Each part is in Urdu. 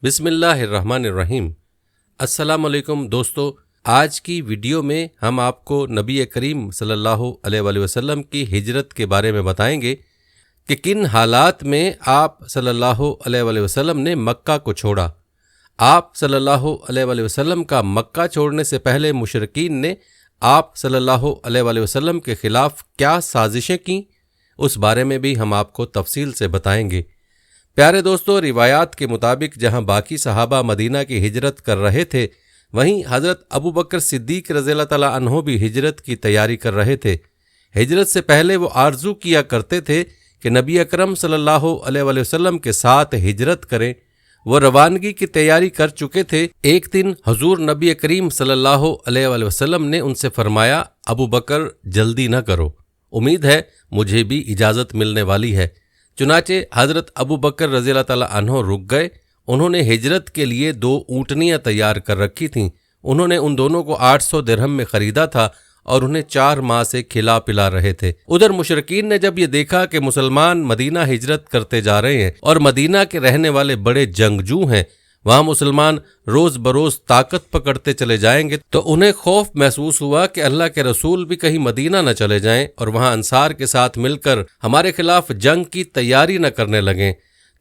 بسم اللہ الرحمن الرحیم۔ السلام علیکم دوستو، آج کی ویڈیو میں ہم آپ کو نبی کریم صلی اللہ علیہ وآلہ وسلم کی ہجرت کے بارے میں بتائیں گے کہ کن حالات میں آپ صلی اللہ علیہ وآلہ وسلم نے مکہ کو چھوڑا۔ آپ صلی اللہ علیہ وآلہ وسلم کا مکہ چھوڑنے سے پہلے مشرکین نے آپ صلی اللہ علیہ وآلہ وسلم کے خلاف کیا سازشیں کیں، اس بارے میں بھی ہم آپ کو تفصیل سے بتائیں گے۔ پیارے دوستو، روایات کے مطابق جہاں باقی صحابہ مدینہ کی ہجرت کر رہے تھے، وہیں حضرت ابو بکر صدیق رضی اللہ تعالیٰ عنہ بھی ہجرت کی تیاری کر رہے تھے۔ ہجرت سے پہلے وہ آرزو کیا کرتے تھے کہ نبی اکرم صلی اللہ علیہ وآلہ وسلم کے ساتھ ہجرت کریں۔ وہ روانگی کی تیاری کر چکے تھے۔ ایک دن حضور نبی کریم صلی اللہ علیہ وآلہ وسلم نے ان سے فرمایا، ابو بکر جلدی نہ کرو، امید ہے مجھے بھی اجازت ملنے والی ہے۔ چنانچہ حضرت ابو بکر رضی اللہ تعالیٰ عنہ رک گئے۔ انہوں نے ہجرت کے لیے 2 اونٹنیاں تیار کر رکھی تھیں۔ انہوں نے ان دونوں کو 800 درہم میں خریدا تھا اور انہیں 4 ماہ سے کھلا پلا رہے تھے۔ ادھر مشرکین نے جب یہ دیکھا کہ مسلمان مدینہ ہجرت کرتے جا رہے ہیں اور مدینہ کے رہنے والے بڑے جنگجو ہیں، وہاں مسلمان روز بروز طاقت پکڑتے چلے جائیں گے، تو انہیں خوف محسوس ہوا کہ اللہ کے رسول بھی کہیں مدینہ نہ چلے جائیں اور وہاں انصار کے ساتھ مل کر ہمارے خلاف جنگ کی تیاری نہ کرنے لگیں۔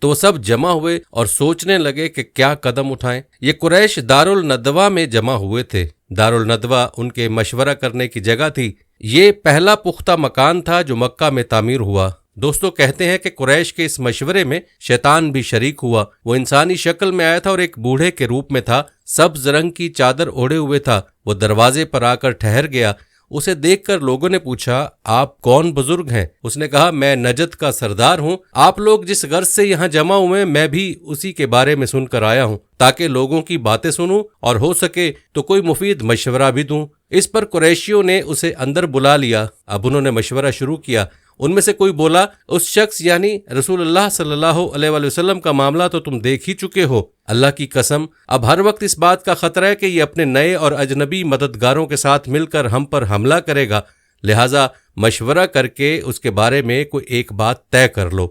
تو وہ سب جمع ہوئے اور سوچنے لگے کہ کیا قدم اٹھائیں۔ یہ قریش دارالندوہ میں جمع ہوئے تھے۔ دارالندوہ ان کے مشورہ کرنے کی جگہ تھی۔ یہ پہلا پختہ مکان تھا جو مکہ میں تعمیر ہوا۔ دوستو، کہتے ہیں کہ قریش کے اس مشورے میں شیطان بھی شریک ہوا۔ وہ انسانی شکل میں آیا تھا اور ایک بوڑھے کے روپ میں تھا، سبز رنگ کی چادر اوڑھے ہوئے تھا۔ وہ دروازے پر آ کر ٹھہر گیا۔ اسے دیکھ کر لوگوں نے پوچھا، آپ کون بزرگ ہیں؟ اس نے کہا، میں نجد کا سردار ہوں۔ آپ لوگ جس غرض سے یہاں جمع ہوئے، میں بھی اسی کے بارے میں سن کر آیا ہوں، تاکہ لوگوں کی باتیں سنوں اور ہو سکے تو کوئی مفید مشورہ بھی دوں۔ اس پر قریشیوں نے اسے اندر بلا لیا۔ اب انہوں نے مشورہ شروع کیا۔ ان میں سے کوئی بولا، اس شخص یعنی رسول اللہ صلی اللہ علیہ وآلہ وسلم کا معاملہ تو تم دیکھ ہی چکے ہو۔ اللہ کی قسم، اب ہر وقت اس بات کا خطرہ ہے کہ یہ اپنے نئے اور اجنبی مددگاروں کے ساتھ مل کر ہم پر حملہ کرے گا، لہٰذا مشورہ کر کے اس کے بارے میں کوئی ایک بات طے کر لو۔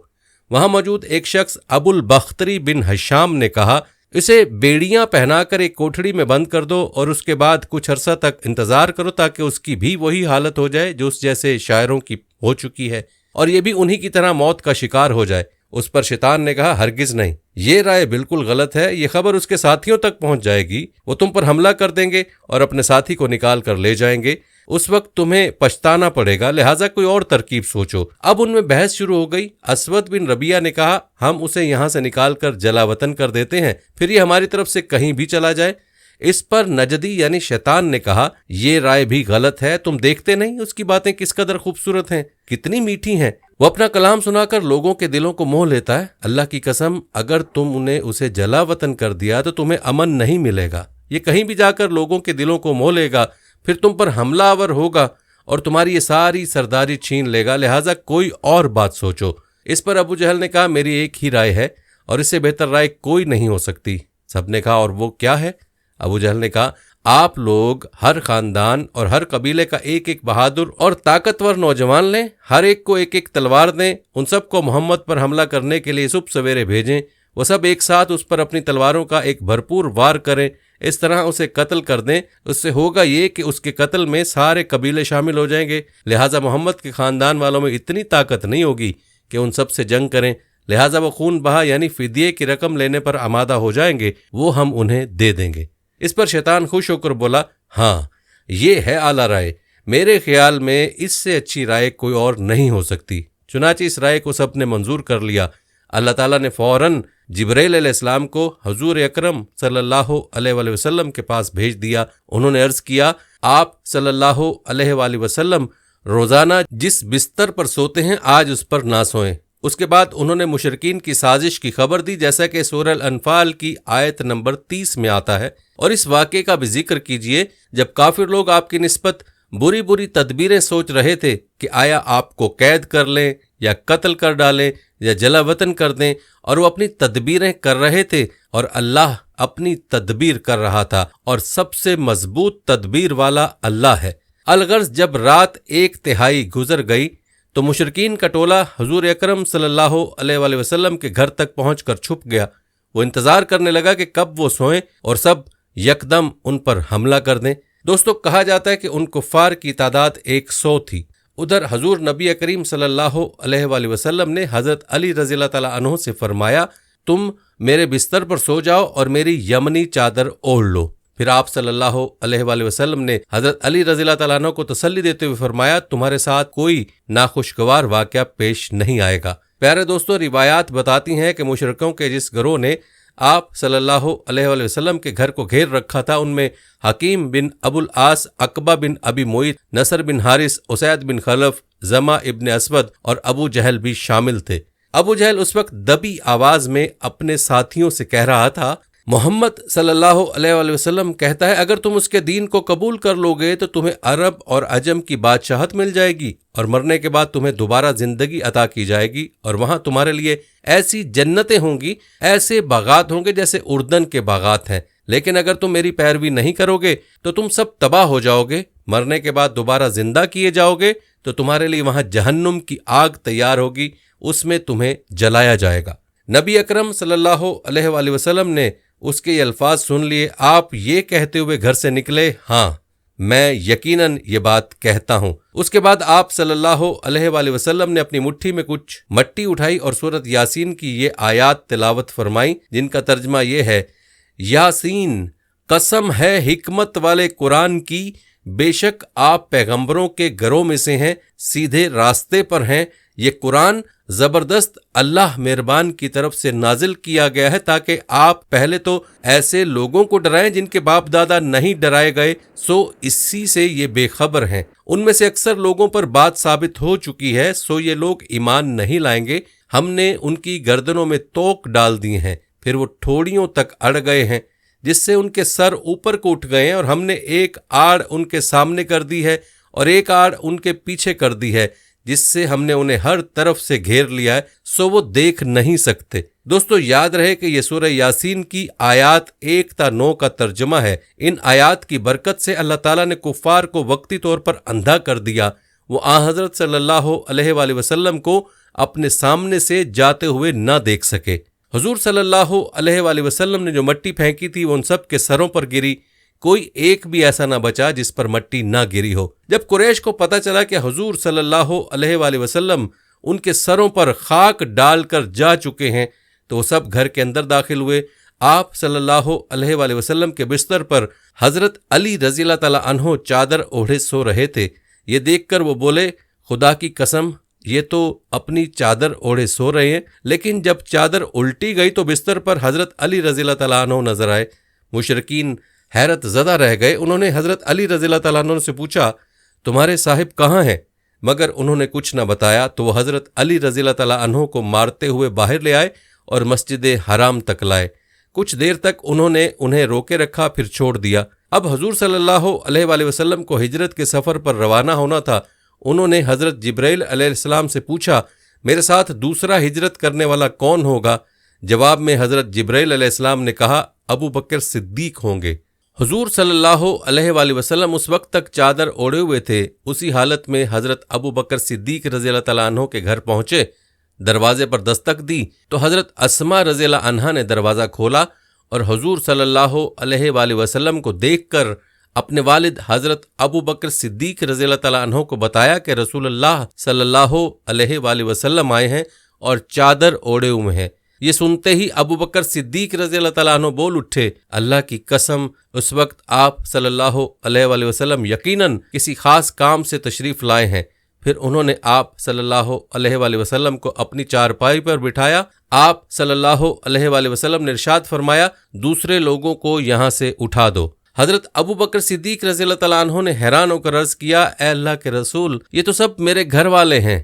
وہاں موجود ایک شخص ابو البختری بن ہشام نے کہا، اسے بیڑیاں پہنا کر ایک کوٹھڑی میں بند کر دو اور اس کے بعد کچھ عرصہ تک انتظار کرو تاکہ اس کی بھی وہی حالت ہو جائے جو اس جیسے شاعروں کی ہو چکی ہے، اور یہ بھی انہی کی طرح موت کا شکار ہو جائے۔ اس پر شیطان نے کہا، ہرگز نہیں، یہ رائے بالکل غلط ہے۔ یہ خبر اس کے ساتھیوں تک پہنچ جائے گی، وہ تم پر حملہ کر دیں گے اور اپنے ساتھی کو نکال کر لے جائیں گے۔ اس وقت تمہیں پچھتانا پڑے گا، لہٰذا کوئی اور ترکیب سوچو۔ اب ان میں بحث شروع ہو گئی۔ اسود بن ربیعہ نے کہا، ہم اسے یہاں سے نکال کر جلا وطن کر دیتے ہیں، پھر یہ ہماری طرف سے کہیں بھی چلا جائے۔ اس پر نجدی یعنی شیطان نے کہا، یہ رائے بھی غلط ہے۔ تم دیکھتے نہیں اس کی باتیں کس قدر خوبصورت ہیں، کتنی میٹھی ہیں۔ وہ اپنا کلام سنا کر لوگوں کے دلوں کو موہ لیتا ہے۔ اللہ کی قسم، اگر تم نے اسے جلا وطن کر دیا تو تمہیں امن نہیں ملے گا۔ یہ کہیں بھی جا کر لوگوں کے دلوں کو موہ لے گا، پھر تم پر حملہ آور ہوگا اور تمہاری یہ ساری سرداری چھین لے گا، لہٰذا کوئی اور بات سوچو۔ اس پر ابو جہل نے کہا، میری ایک ہی رائے ہے اور اس سے بہتر رائے کوئی نہیں ہو سکتی۔ سب نے کہا، اور وہ کیا ہے؟ ابو جہل نے کہا، آپ لوگ ہر خاندان اور ہر قبیلے کا ایک ایک بہادر اور طاقتور نوجوان لیں، ہر ایک کو ایک ایک تلوار دیں، ان سب کو محمد پر حملہ کرنے کے لیے صبح سویرے بھیجیں۔ وہ سب ایک ساتھ اس پر اپنی تلواروں کا ایک بھرپور وار کریں، اس طرح اسے قتل کر دیں۔ اس سے ہوگا یہ کہ اس کے قتل میں سارے قبیلے شامل ہو جائیں گے، لہٰذا محمد کے خاندان والوں میں اتنی طاقت نہیں ہوگی کہ ان سب سے جنگ کریں، لہٰذا وہ خون بہا یعنی فدیے کی رقم لینے پر آمادہ ہو جائیں گے، وہ ہم انہیں دے دیں گے۔ اس پر شیطان خوش ہو کر بولا، ہاں، یہ ہے اعلیٰ رائے، میرے خیال میں اس سے اچھی رائے کوئی اور نہیں ہو سکتی۔ چنانچہ اس رائے کو سب نے منظور کر لیا۔ اللہ تعالیٰ نے فوراً جبرائیل علیہ السلام کو حضور اکرم صلی اللہ علیہ وآلہ وسلم کے پاس بھیج دیا۔ انہوں نے عرض کیا، آپ صلی اللہ علیہ وآلہ وسلم روزانہ جس بستر پر سوتے ہیں آج اس پر نہ سوئیں۔ اس کے بعد انہوں نے مشرکین کی سازش کی خبر دی، جیسا کہ سورہ الانفال کی آیت نمبر 30 میں آتا ہے، اور اس واقعے کا بھی ذکر کیجئے جب کافر لوگ آپ کی نسبت بری بری تدبیریں سوچ رہے تھے کہ آیا آپ کو قید کر لیں یا قتل کر ڈالیں یا جلا وطن کر دیں، اور وہ اپنی تدبیریں کر رہے تھے اور اللہ اپنی تدبیر کر رہا تھا، اور سب سے مضبوط تدبیر والا اللہ ہے۔ الغرض جب رات 1/3 گزر گئی تو مشرکین کا ٹولہ حضور اکرم صلی اللہ علیہ وآلہ وسلم کے گھر تک پہنچ کر چھپ گیا۔ وہ انتظار کرنے لگا کہ کب وہ سوئیں اور سب یکدم ان پر حملہ کر دیں۔ دوستو، کہا جاتا ہے کہ ان کفار کی تعداد 100 تھی۔ ادھر حضور نبی کریم صلی اللہ علیہ وآلہ وسلم نے حضرت علی رضی اللہ تعالیٰ عنہ سے فرمایا، تم میرے بستر پر سو جاؤ اور میری یمنی چادر اوڑھ لو۔ پھر آپ صلی اللہ علیہ وآلہ وسلم نے حضرت علی رضی اللہ تعالیٰ عنہ کو تسلی دیتے ہوئے فرمایا، تمہارے ساتھ کوئی ناخوشگوار واقعہ پیش نہیں آئے گا۔ پیارے دوستو، روایات بتاتی ہیں کہ مشرکوں کے جس گروہ نے آپ صلی اللہ علیہ وآلہ وسلم کے گھر کو گھیر رکھا تھا، ان میں حکیم بن ابو العاص، عقبہ بن ابی معیط، نصر بن حارث، اسید بن خلف، زما ابن اسود اور ابو جہل بھی شامل تھے۔ ابو جہل اس وقت دبی آواز میں اپنے ساتھیوں سے کہہ رہا تھا، محمد صلی اللہ علیہ وآلہ وسلم کہتا ہے اگر تم اس کے دین کو قبول کر لو گے تو تمہیں عرب اور عجم کی بادشاہت مل جائے گی، اور مرنے کے بعد تمہیں دوبارہ زندگی عطا کی جائے گی، اور وہاں تمہارے لیے ایسی جنتیں ہوں گی، ایسے باغات ہوں گے جیسے اردن کے باغات ہیں۔ لیکن اگر تم میری پیروی نہیں کرو گے تو تم سب تباہ ہو جاؤ گے، مرنے کے بعد دوبارہ زندہ کیے جاؤ گے تو تمہارے لیے وہاں جہنم کی آگ تیار ہوگی، اس میں تمہیں جلایا جائے گا۔ نبی اکرم صلی اللہ علیہ وآلہ وسلم نے اس کے یہ الفاظ سن لیے۔ آپ یہ کہتے ہوئے گھر سے نکلے، ہاں میں یقیناً یہ بات کہتا ہوں۔ اس کے بعد آپ صلی اللہ علیہ وآلہ وسلم نے اپنی مٹھی میں کچھ مٹی اٹھائی اور سورۃ یاسین کی یہ آیات تلاوت فرمائیں، جن کا ترجمہ یہ ہے، یاسین، قسم ہے حکمت والے قرآن کی، بے شک آپ پیغمبروں کے گروہ میں سے ہیں، سیدھے راستے پر ہیں۔ یہ قرآن زبردست اللہ مہربان کی طرف سے نازل کیا گیا ہے تاکہ آپ پہلے تو ایسے لوگوں کو ڈرائیں جن کے باپ دادا نہیں ڈرائے گئے، سو اسی سے یہ بے خبر ہیں۔ ان میں سے اکثر لوگوں پر بات ثابت ہو چکی ہے، سو یہ لوگ ایمان نہیں لائیں گے۔ ہم نے ان کی گردنوں میں توق ڈال دی ہیں، پھر وہ ٹھوڑیوں تک اڑ گئے ہیں، جس سے ان کے سر اوپر کو اٹھ گئے ہیں، اور ہم نے ایک آڑ ان کے سامنے کر دی ہے اور ایک آڑ ان کے پیچھے کر دی ہے، جس سے ہم نے انہیں ہر طرف سے گھیر لیا ہے، سو وہ دیکھ نہیں سکتے۔ دوستو، یاد رہے کہ یہ سورہ یاسین کی آیات 1 تا 9 کا ترجمہ ہے۔ ان آیات کی برکت سے اللہ تعالیٰ نے کفار کو وقتی طور پر اندھا کر دیا، وہ حضرت صلی اللہ علیہ وآلہ وسلم کو اپنے سامنے سے جاتے ہوئے نہ دیکھ سکے۔ حضور صلی اللہ علیہ وآلہ وسلم نے جو مٹی پھینکی تھی وہ ان سب کے سروں پر گری، کوئی ایک بھی ایسا نہ بچا جس پر مٹی نہ گری ہو۔ جب قریش کو پتہ چلا کہ حضور صلی اللہ علیہ وآلہ وسلم ان کے سروں پر خاک ڈال کر جا چکے ہیں تو وہ سب گھر کے اندر داخل ہوئے۔ آپ صلی اللہ علیہ وآلہ وسلم کے بستر پر حضرت علی رضی اللہ تعالیٰ عنہ چادر اوڑھے سو رہے تھے۔ یہ دیکھ کر وہ بولے، خدا کی قسم، یہ تو اپنی چادر اوڑھے سو رہے ہیں۔ لیکن جب چادر الٹی گئی تو بستر پر حضرت علی رضی اللہ تعالیٰ عنہ نظر آئے۔ مشرکین حیرت زدہ رہ گئے۔ انہوں نے حضرت علی رضی اللہ تعالیٰ عنہ سے پوچھا، تمہارے صاحب کہاں ہیں؟ مگر انہوں نے کچھ نہ بتایا تو وہ حضرت علی رضی اللہ تعالیٰ عنہ کو مارتے ہوئے باہر لے آئے اور مسجد حرام تک لائے۔ کچھ دیر تک انہوں نے انہیں روکے رکھا، پھر چھوڑ دیا۔ اب حضور صلی اللہ علیہ وآلہ وسلم کو ہجرت کے سفر پر روانہ ہونا تھا۔ انہوں نے حضرت جبرائیل علیہ السلام سے پوچھا، میرے ساتھ دوسرا ہجرت کرنے والا کون ہوگا؟ جواب میں حضرت جبرائیل علیہ السلام نے کہا، ابو بکر صدیق ہوں گے۔ حضور صلی اللہ علیہ وآلہ وسلم اس وقت تک چادر اوڑھے ہوئے تھے۔ اسی حالت میں حضرت ابو بکر صدیق رضی اللہ تعالیٰ عنہ کے گھر پہنچے۔ دروازے پر دستک دی تو حضرت اسماء رضی اللہ عنہا نے دروازہ کھولا اور حضور صلی اللہ علیہ وآلہ وسلم کو دیکھ کر اپنے والد حضرت ابو بکر صدیق رضی اللہ تعالیٰ عنہ کو بتایا کہ رسول اللہ صلی اللہ علیہ وآلہ وسلم آئے ہیں اور چادر اوڑھے ہوئے ہیں۔ یہ سنتے ہی ابو بکر صدیق رضی اللہ تعالیٰ عنہ بول اٹھے، اللہ کی قسم، اس وقت آپ صلی اللہ علیہ وآلہ وسلم یقیناً کسی خاص کام سے تشریف لائے ہیں۔ پھر انہوں نے آپ صلی اللہ علیہ وآلہ وسلم کو اپنی چارپائی پر بٹھایا۔ آپ صلی اللہ علیہ وآلہ وسلم نے ارشاد فرمایا، دوسرے لوگوں کو یہاں سے اٹھا دو۔ حضرت ابو بکر صدیق رضی اللہ تعالیٰ عنہ نے حیران ہو کر عرض کیا، اے اللہ کے رسول، یہ تو سب میرے گھر والے ہیں۔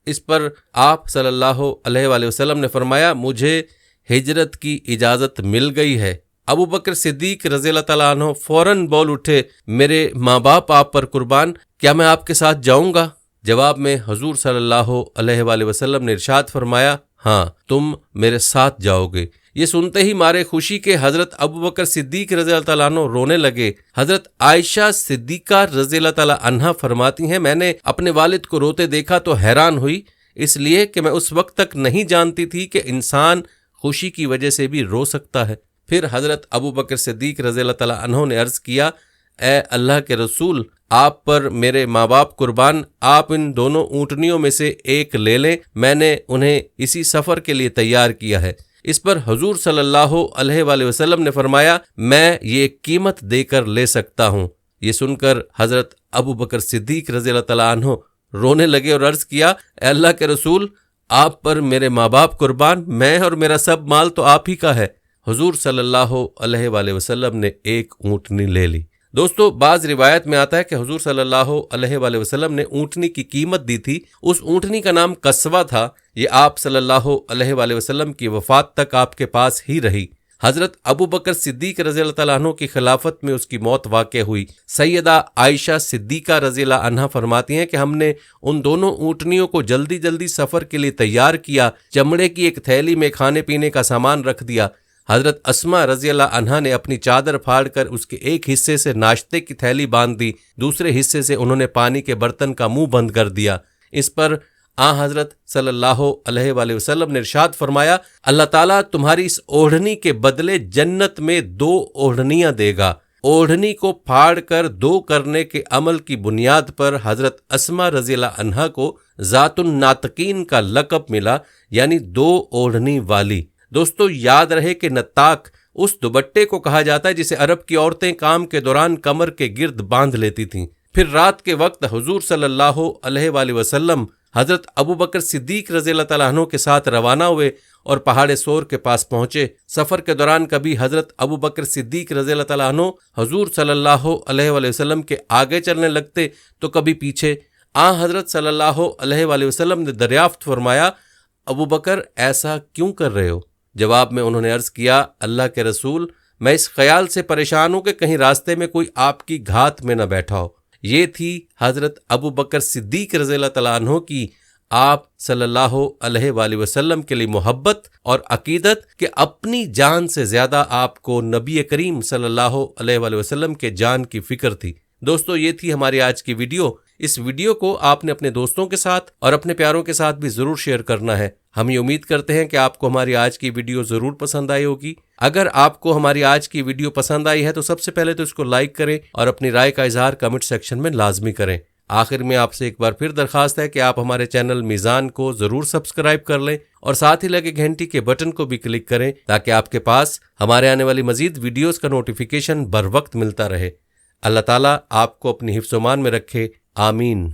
اس پر آپ صلی اللہ علیہ وآلہ وسلم نے فرمایا، مجھے ہجرت کی اجازت مل گئی ہے۔ ابو بکر صدیق رضی اللہ تعالیٰ عنہ فوراً بول اٹھے، میرے ماں باپ آپ پر قربان، کیا میں آپ کے ساتھ جاؤں گا؟ جواب میں حضور صلی اللہ علیہ وآلہ وسلم نے ارشاد فرمایا، ہاں تم میرے ساتھ جاؤ گے۔ یہ سنتے ہی مارے خوشی کے حضرت ابو بکر صدیق رضی اللہ تعالیٰ عنہ رونے لگے۔ حضرت عائشہ صدیقہ رضی اللہ تعالیٰ عنہا فرماتی ہیں، میں نے اپنے والد کو روتے دیکھا تو حیران ہوئی، اس لیے کہ میں اس وقت تک نہیں جانتی تھی کہ انسان خوشی کی وجہ سے بھی رو سکتا ہے۔ پھر حضرت ابو بکر صدیق رضی اللہ تعالیٰ عنہ نے عرض کیا، اے اللہ کے رسول، آپ پر میرے ماں باپ قربان، آپ ان دونوں اونٹنیوں میں سے ایک لے لیں، میں نے انہیں اسی سفر کے لیے تیار کیا ہے۔ اس پر حضور صلی اللہ علیہ وآلہ وسلم نے فرمایا، میں یہ قیمت دے کر لے سکتا ہوں۔ یہ سن کر حضرت ابو بکر صدیق رضی اللہ تعالیٰ عنہ رونے لگے اور عرض کیا، اے اللہ کے رسول، آپ پر میرے ماں باپ قربان، میں اور میرا سب مال تو آپ ہی کا ہے۔ حضور صلی اللہ علیہ وآلہ وسلم نے ایک اونٹنی لے لی۔ دوستو، بعض روایت میں آتا ہے کہ حضور صلی اللہ علیہ وآلہ وسلم نے اونٹنی کی قیمت دی تھی۔ اس اونٹنی کا نام قصوہ تھا۔ یہ آپ صلی اللہ علیہ وآلہ وسلم کی وفات تک آپ کے پاس ہی رہی۔ حضرت ابو بکر صدیق رضی اللہ تعالیٰ عنہ کی خلافت میں اس کی موت واقع ہوئی۔ سیدہ عائشہ صدیقہ رضی اللہ عنہا فرماتی ہیں کہ ہم نے ان دونوں اونٹنیوں کو جلدی جلدی سفر کے لیے تیار کیا، چمڑے کی ایک تھیلی میں کھانے پینے کا سامان رکھ دیا۔ حضرت اسما رضی اللہ عنہا نے اپنی چادر پھاڑ کر اس کے ایک حصے سے ناشتے کی تھیلی باندھ دی، دوسرے حصے سے انہوں نے پانی کے برتن کا منہ بند کر دیا۔ اس پر حضرت صلی اللہ علیہ وآلہ وسلم نے ارشاد فرمایا، اللہ تعالیٰ تمہاری اس اوڑھنی کے بدلے جنت میں 2 اوڑھنیاں دے گا۔ اوڑھنی کو پھاڑ کر 2 کرنے کے عمل کی بنیاد پر حضرت اسما رضی اللہ عنہا کو ذات الناطقین کا لقب ملا، یعنی 2 اوڑھنی والی۔ دوستو، یاد رہے کہ نطاق اس دوپٹے کو کہا جاتا ہے جسے عرب کی عورتیں کام کے دوران کمر کے گرد باندھ لیتی تھیں۔ پھر رات کے وقت حضور صلی اللہ علیہ وآلہ وسلم حضرت ابو بکر صدیق رضی اللہ تعالیٰ عنہ کے ساتھ روانہ ہوئے اور پہاڑ سور کے پاس پہنچے۔ سفر کے دوران کبھی حضرت ابو بکر صدیق رضی اللہ تعالیٰ عنہ حضور صلی اللہ علیہ وآلہ وسلم کے آگے چلنے لگتے تو کبھی پیچھے۔ حضرت صلی اللہ علیہ وآلہ وسلم نے دریافت فرمایا، ابو بکر ایسا کیوں کر رہے ہو؟ جواب میں انہوں نے عرض کیا، اللہ کے رسول، میں اس خیال سے پریشان ہوں کہ کہیں راستے میں کوئی آپ کی گھات میں نہ بیٹھا ہو۔ یہ تھی حضرت ابو بکر صدیق رضی اللہ تعالیٰ عنہ کی آپ صلی اللہ علیہ وآلہ وسلم کے لیے محبت اور عقیدت کہ اپنی جان سے زیادہ آپ کو نبی کریم صلی اللہ علیہ وآلہ وسلم کے جان کی فکر تھی۔ دوستو، یہ تھی ہماری آج کی ویڈیو۔ اس ویڈیو کو آپ نے اپنے دوستوں کے ساتھ اور اپنے پیاروں کے ساتھ بھی ضرور شیئر کرنا ہے۔ ہم یہ امید کرتے ہیں کہ آپ کو ہماری آج کی ویڈیو ضرور پسند آئی ہوگی۔ اگر آپ کو ہماری آج کی ویڈیو پسند آئی ہے تو سب سے پہلے تو اس کو لائک کریں اور اپنی رائے کا اظہار کمنٹ سیکشن میں لازمی کریں۔ آخر میں آپ سے ایک بار پھر درخواست ہے کہ آپ ہمارے چینل میزان کو ضرور سبسکرائب کر لیں اور ساتھ ہی لگے گھنٹی کے بٹن کو بھی کلک کریں تاکہ آپ کے پاس ہمارے آنے والی مزید ویڈیوز کا نوٹیفیکیشن بر وقت ملتا رہے۔ اللہ تعالیٰ آپ کو اپنی حفظ و امان میں رکھے، آمین۔